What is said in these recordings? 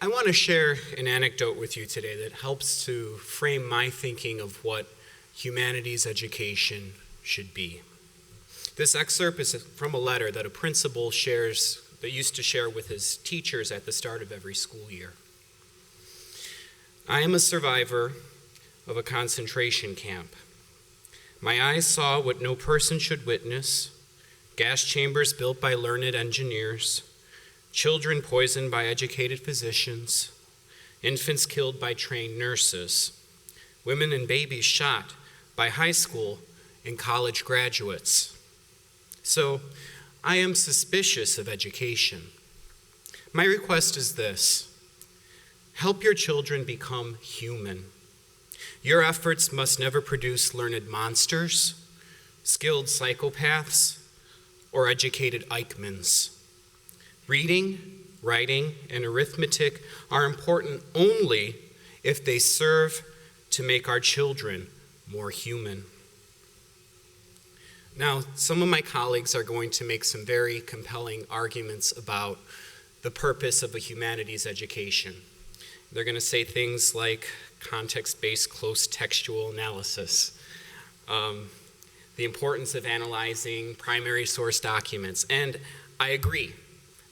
I want to share an anecdote with you today that helps to frame my thinking of what humanities education should be. This excerpt is from a letter that a principal used to share with his teachers at the start of every school year. I am a survivor of a concentration camp. My eyes saw what no person should witness: gas chambers built by learned engineers, children poisoned by educated physicians, infants killed by trained nurses, women and babies shot by high school and college graduates. So I am suspicious of education. My request is this: help your children become human. Your efforts must never produce learned monsters, skilled psychopaths, or educated Eichmanns. Reading, writing, and arithmetic are important only if they serve to make our children more human. Now, some of my colleagues are going to make some very compelling arguments about the purpose of a humanities education. They're going to say things like context-based close textual analysis, the importance of analyzing primary source documents, and I agree.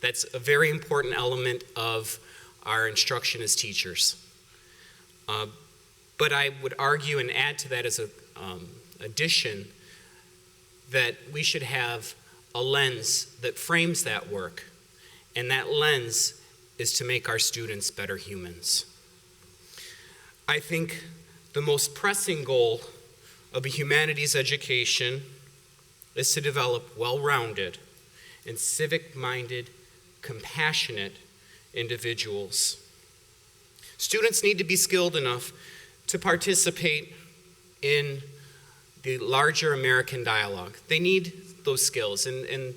That's a very important element of our instruction as teachers. But I would argue and add to that as an addition that we should have a lens that frames that work, and that lens is to make our students better humans. I think the most pressing goal of a humanities education is to develop well-rounded and civic-minded, compassionate individuals. Students need to be skilled enough to participate in the larger American dialogue. They need those skills, and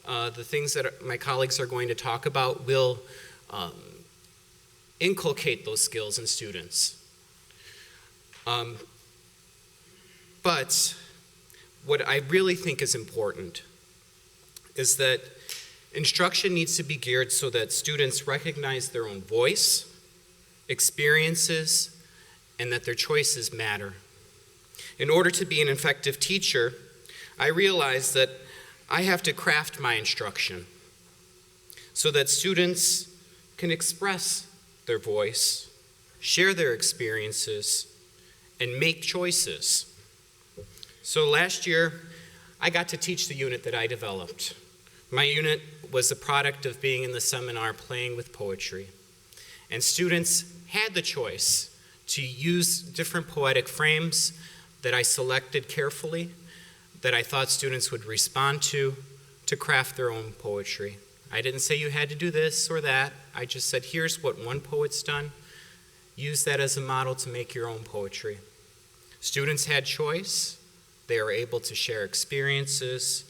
the things that my colleagues are going to talk about will inculcate those skills in students. But what I really think is important is that instruction needs to be geared so that students recognize their own voice, experiences, and that their choices matter. In order to be an effective teacher, I realize that I have to craft my instruction so that students can express their voice, share their experiences, and make choices. So last year, I got to teach the unit that I developed. My unit was the product of being in the seminar playing with poetry. And students had the choice to use different poetic frames that I selected carefully, that I thought students would respond to craft their own poetry. I didn't say you had to do this or that. I just said, here's what one poet's done. Use that as a model to make your own poetry. Students had choice. They were able to share experiences.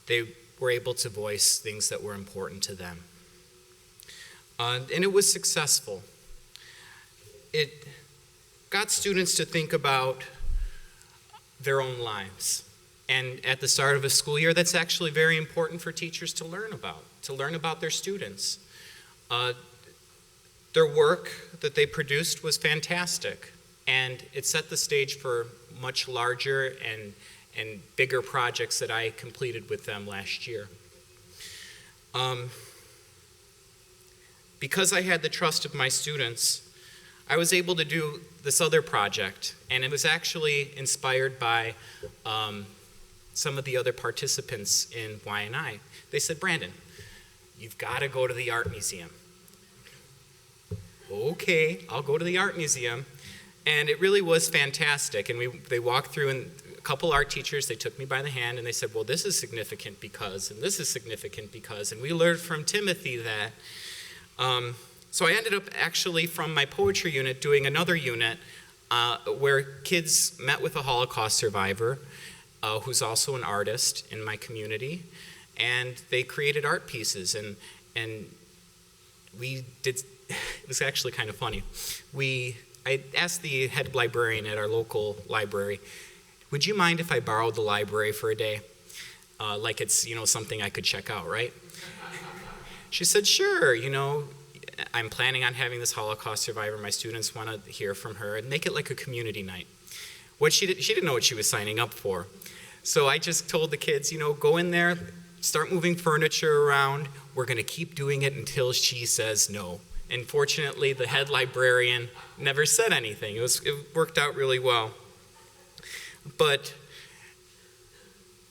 They were able to voice things that were important to them. And it was successful. It got students to think about their own lives. And at the start of a school year, that's actually very important for teachers to learn about their students. Their work that they produced was fantastic, and it set the stage for much larger and bigger projects that I completed with them last year. Because I had the trust of my students, I was able to do this other project, and it was actually inspired by some of the other participants in Y&I. They said, Brandon, you've got to go to the art museum. Okay, I'll go to the art museum. And it really was fantastic. And they walked through, and a couple art teachers, they took me by the hand, and they said, well, this is significant because, and this is significant because, and we learned from Timothy that. So I ended up actually, from my poetry unit, doing another unit where kids met with a Holocaust survivor who's also an artist in my community, and they created art pieces, and we did, it was actually kind of funny. I asked the head librarian at our local library, would you mind if I borrowed the library for a day? Like it's, something I could check out, right? She said, sure, I'm planning on having this Holocaust survivor. My students want to hear from her and make it like a community night. She didn't know what she was signing up for. So I just told the kids, go in there, start moving furniture around. We're going to keep doing it until she says no. And fortunately, the head librarian never said anything. It worked out really well. But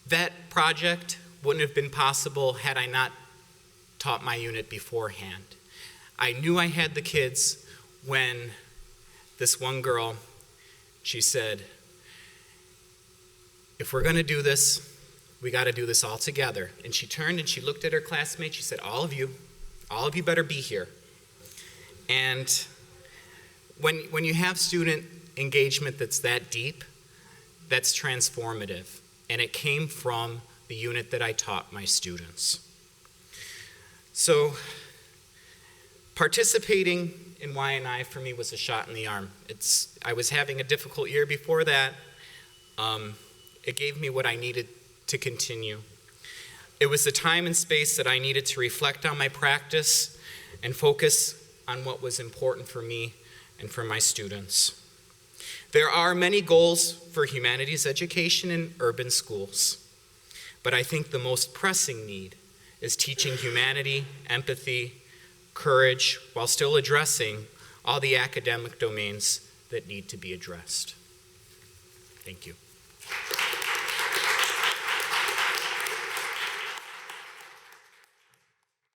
that project wouldn't have been possible had I not taught my unit beforehand. I knew I had the kids when this one girl, she said, if we're going to do this, we got to do this all together. And she turned and she looked at her classmates. She said, all of you better be here. And when you have student engagement that's that deep, that's transformative. And it came from the unit that I taught my students. So participating in Y&I for me was a shot in the arm. I was having a difficult year before that. It gave me what I needed to continue. It was the time and space that I needed to reflect on my practice and focus on what was important for me and for my students. There are many goals for humanities education in urban schools, but I think the most pressing need is teaching humanity, empathy, courage, while still addressing all the academic domains that need to be addressed. Thank you.